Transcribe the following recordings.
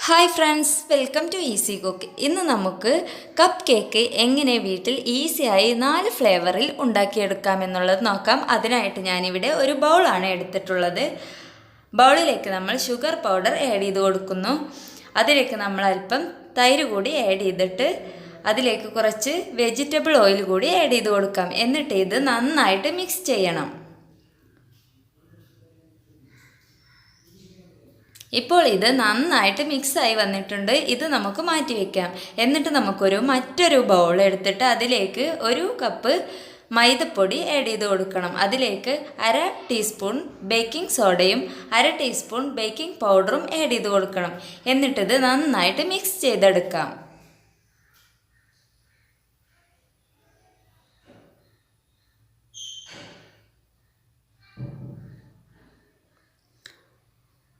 Hi friends, welcome to easy cook. ഇന്ന് നമുക്ക് cup cake എങ്ങനെ വീട്ടിൽ ഈസിയായി 4 ഫ്ലേവറിൽ ഉണ്ടാക്കിയെടുക്കാമെന്നുള്ളത് നോക്കാം. അതിനായിട്ട് ഞാനിവിടെ ഒരു ബൗളാണ് എടുത്തിട്ടുള്ളത്. ബൗളിലേക്ക് നമ്മൾ ഷുഗർ പൗഡർ ആഡ് ചെയ്ത് കൊടുക്കുന്നു. അതിലേക്ക് നമ്മൾ അല്പം തൈര് കൂടി ആഡ് ചെയ്തിട്ട് അതിലേക്ക് കുറച്ച് വെജിറ്റബിൾ ഓയിൽ കൂടി ആഡ് ചെയ്ത് കൊടുക്കാം. എന്നിട്ട് ഇത് നന്നായിട്ട് മിക്സ് ചെയ്യണം. ഇപ്പോൾ ഇത് നന്നായിട്ട് മിക്സായി വന്നിട്ടുണ്ട്. ഇത് നമുക്ക് മാറ്റി വയ്ക്കാം. എന്നിട്ട് മറ്റൊരു ബൗൾ എടുത്തിട്ട് അതിലേക്ക് 1 കപ്പ് മൈദപ്പൊടി ആഡ് ചെയ്ത് കൊടുക്കണം. അതിലേക്ക് 1/2 ടീസ്പൂൺ ബേക്കിംഗ് സോഡയും 1/2 ടീസ്പൂൺ ബേക്കിംഗ് പൗഡറും ആഡ് ചെയ്ത് കൊടുക്കണം. എന്നിട്ടിത് നന്നായിട്ട് മിക്സ് ചെയ്തെടുക്കാം.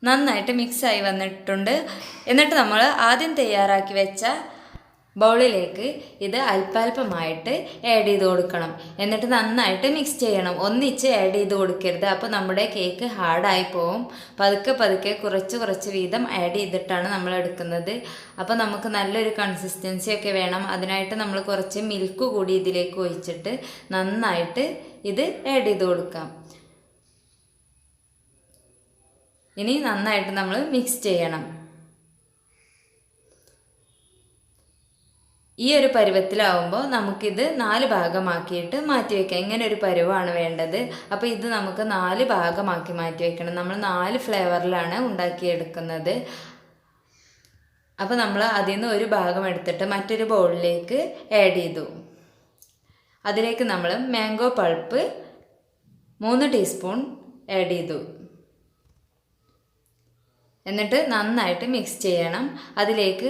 നന്നായിട്ട് മിക്സായി വന്നിട്ടുണ്ട്. എന്നിട്ട് നമ്മൾ ആദ്യം തയ്യാറാക്കി വെച്ച ബൗളിലേക്ക് ഇത് അല്പാൽപമായിട്ട് ആഡ് ചെയ്ത് കൊടുക്കണം. എന്നിട്ട് നന്നായിട്ട് മിക്സ് ചെയ്യണം. ഒന്നിച്ച് ആഡ് ചെയ്ത് കൊടുക്കരുത്, അപ്പോൾ നമ്മുടെ കേക്ക് ഹാർഡായി പോവും. പതുക്കെ കുറച്ച് വീതം ആഡ് ചെയ്തിട്ടാണ് നമ്മൾ എടുക്കുന്നത്. അപ്പോൾ നമുക്ക് നല്ലൊരു കൺസിസ്റ്റൻസി ഒക്കെ വേണം. അതിനായിട്ട് നമ്മൾ കുറച്ച് മിൽക്ക് കൂടി ഇതിലേക്ക് ഒഴിച്ചിട്ട് നന്നായിട്ട് ഇത് ആഡ് ചെയ്ത് കൊടുക്കാം. ഇനി നന്നായിട്ട് നമ്മൾ മിക്സ് ചെയ്യണം. ഈ ഒരു പരുവത്തിലാവുമ്പോൾ നമുക്കിത് 4 ഭാഗമാക്കിയിട്ട് മാറ്റി വയ്ക്കാം. ഇങ്ങനെ ഒരു പരുവാണ് വേണ്ടത്. അപ്പോൾ ഇത് നമുക്ക് 4 ഭാഗമാക്കി മാറ്റി വയ്ക്കണം. നമ്മൾ 4 ഫ്ലേവറിലാണ് ഉണ്ടാക്കിയെടുക്കുന്നത്. അപ്പോൾ നമ്മൾ അതിൽ നിന്ന് ഒരു ഭാഗം എടുത്തിട്ട് മറ്റൊരു ബൗളിലേക്ക് ആഡ് ചെയ്തു. അതിലേക്ക് നമ്മൾ മാംഗോ പൾപ്പ് 3 ടീസ്പൂൺ ആഡ് ചെയ്തു. എന്നിട്ട് നന്നായിട്ട് മിക്സ് ചെയ്യണം. അതിലേക്ക്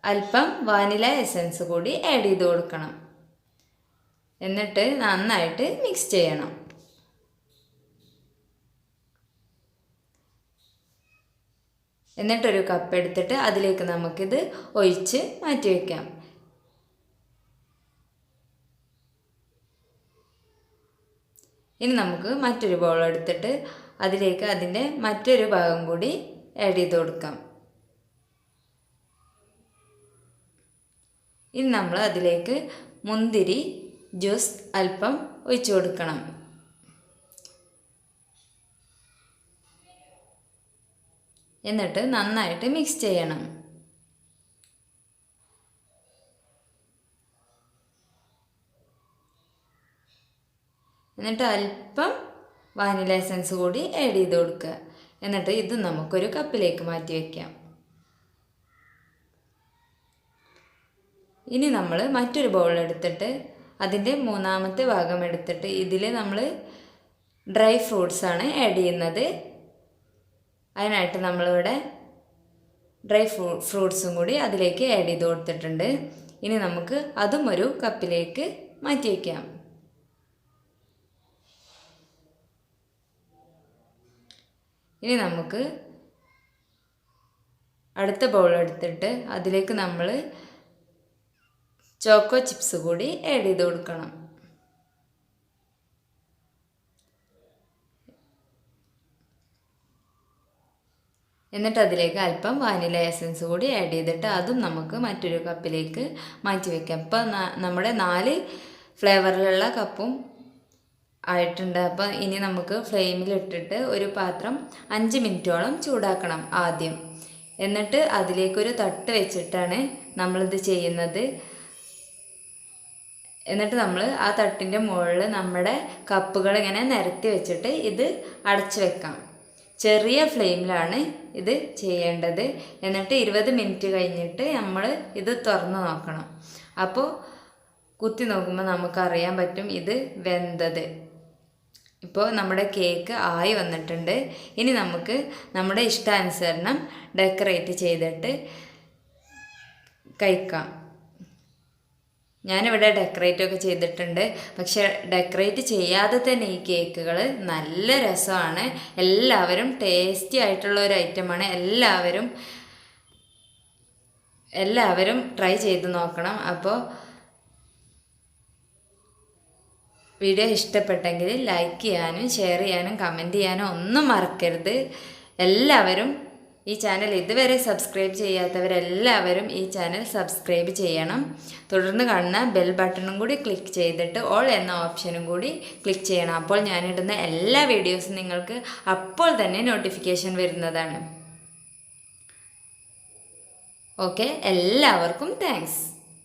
അല്പം വാനില എസൻസ് കൂടി ആഡ് ചെയ്ത് കൊടുക്കണം. എന്നിട്ട് നന്നായിട്ട് മിക്സ് ചെയ്യണം. എന്നിട്ടൊരു കപ്പ് എടുത്തിട്ട് അതിലേക്ക് നമുക്കിത് ഒഴിച്ച് മാറ്റി വയ്ക്കാം. ഇനി നമുക്ക് മറ്റൊരു ബൗൾ എടുത്തിട്ട് അതിലേക്ക് അതിൻ്റെ മറ്റൊരു ഭാഗം കൂടി ആഡ് ചെയ്ത് കൊടുക്കാം. ഇനി നമ്മൾ അതിലേക്ക് മുന്തിരി ജ്യൂസ് അല്പം ഒഴിച്ചു കൊടുക്കണം. എന്നിട്ട് നന്നായിട്ട് മിക്സ് ചെയ്യണം. എന്നിട്ട് അല്പം വാനില എസൻസ് കൂടി ആഡ് ചെയ്ത് കൊടുക്കുക. എന്നിട്ട് ഇത് നമുക്കൊരു കപ്പിലേക്ക് മാറ്റി വയ്ക്കാം. ഇനി നമ്മൾ മറ്റൊരു ബൗൾ എടുത്തിട്ട് അതിൻ്റെ 3ാമത്തെ ഭാഗം എടുത്തിട്ട് ഇതിൽ നമ്മൾ ഡ്രൈ ഫ്രൂട്ട്സാണ് ആഡ് ചെയ്യുന്നത്. അതിനായിട്ട് നമ്മളിവിടെ ഡ്രൈ ഫ്രൂട്ട്സും കൂടി അതിലേക്ക് ആഡ് ചെയ്ത് കൊടുത്തിട്ടുണ്ട്. ഇനി നമുക്ക് അതും ഒരു കപ്പിലേക്ക് മാറ്റി വയ്ക്കാം. ഇനി നമുക്ക് അടുത്ത ബൗൾ എടുത്തിട്ട് അതിലേക്ക് നമ്മൾ ചോക്കോ ചിപ്സ് കൂടി ആഡ് ചെയ്ത് കൊടുക്കണം. എന്നിട്ട് അതിലേക്ക് അല്പം വാനില എസൻസ് കൂടി ആഡ് ചെയ്തിട്ട് അതും നമുക്ക് മറ്റൊരു കപ്പിലേക്ക് മാറ്റി വയ്ക്കാം. ഇപ്പോൾ നമ്മുടെ 4 ഫ്ലേവറിലുള്ള കപ്പും ആയിട്ടുണ്ട്. അപ്പോൾ ഇനി നമുക്ക് ഫ്ലെയിമിലിട്ടിട്ട് ഒരു പാത്രം 5 മിനിറ്റോളം ചൂടാക്കണം ആദ്യം. എന്നിട്ട് അതിലേക്കൊരു തട്ട് വെച്ചിട്ടാണ് നമ്മളിത് ചെയ്യുന്നത്. എന്നിട്ട് നമ്മൾ ആ തട്ടിൻ്റെ മുകളിൽ നമ്മുടെ കപ്പുകൾ ഇങ്ങനെ നിരത്തി വെച്ചിട്ട് ഇത് അടച്ചു വെക്കാം. ചെറിയ ഫ്ലെയിമിലാണ് ഇത് ചെയ്യേണ്ടത്. എന്നിട്ട് 20 മിനിറ്റ് കഴിഞ്ഞിട്ട് നമ്മൾ ഇത് തുറന്ന് നോക്കണം. അപ്പോൾ കുത്തി നോക്കുമ്പോൾ നമുക്കറിയാൻ പറ്റും ഇത് വെന്തത്. ഇപ്പോൾ നമ്മുടെ കേക്ക് ആയി വന്നിട്ടുണ്ട്. ഇനി നമുക്ക് നമ്മുടെ ഇഷ്ടാനുസരണം ഡെക്കറേറ്റ് ചെയ്തിട്ട് കഴിക്കാം. ഞാനിവിടെ ഡെക്കറേറ്റൊക്കെ ചെയ്തിട്ടുണ്ട്. പക്ഷെ ഡെക്കറേറ്റ് ചെയ്യാതെ തന്നെ ഈ കേക്കുകൾ നല്ല രസമാണ്. എല്ലാവരും ടേസ്റ്റി ആയിട്ടുള്ള ഒരു ഐറ്റമാണ്. എല്ലാവരും ട്രൈ ചെയ്ത് നോക്കണം. അപ്പോൾ വീഡിയോ ഇഷ്ടപ്പെട്ടെങ്കിൽ ലൈക്ക് ചെയ്യാനും ഷെയർ ചെയ്യാനും കമൻറ്റ് ചെയ്യാനും ഒന്നും മറക്കരുത്. എല്ലാവരും ഈ ചാനൽ ഇതുവരെ സബ്സ്ക്രൈബ് ചെയ്യാത്തവരെല്ലാവരും ഈ ചാനൽ സബ്സ്ക്രൈബ് ചെയ്യണം. തുടർന്ന് കാണുന്ന ബെൽ ബട്ടണും കൂടി ക്ലിക്ക് ചെയ്തിട്ട് ഓൾ എന്ന ഓപ്ഷനും കൂടി ക്ലിക്ക് ചെയ്യണം. അപ്പോൾ ഞാനിടുന്ന എല്ലാ വീഡിയോസും നിങ്ങൾക്ക് അപ്പോൾ തന്നെ നോട്ടിഫിക്കേഷൻ വരുന്നതാണ്. ഓക്കെ, എല്ലാവർക്കും താങ്ക്സ്.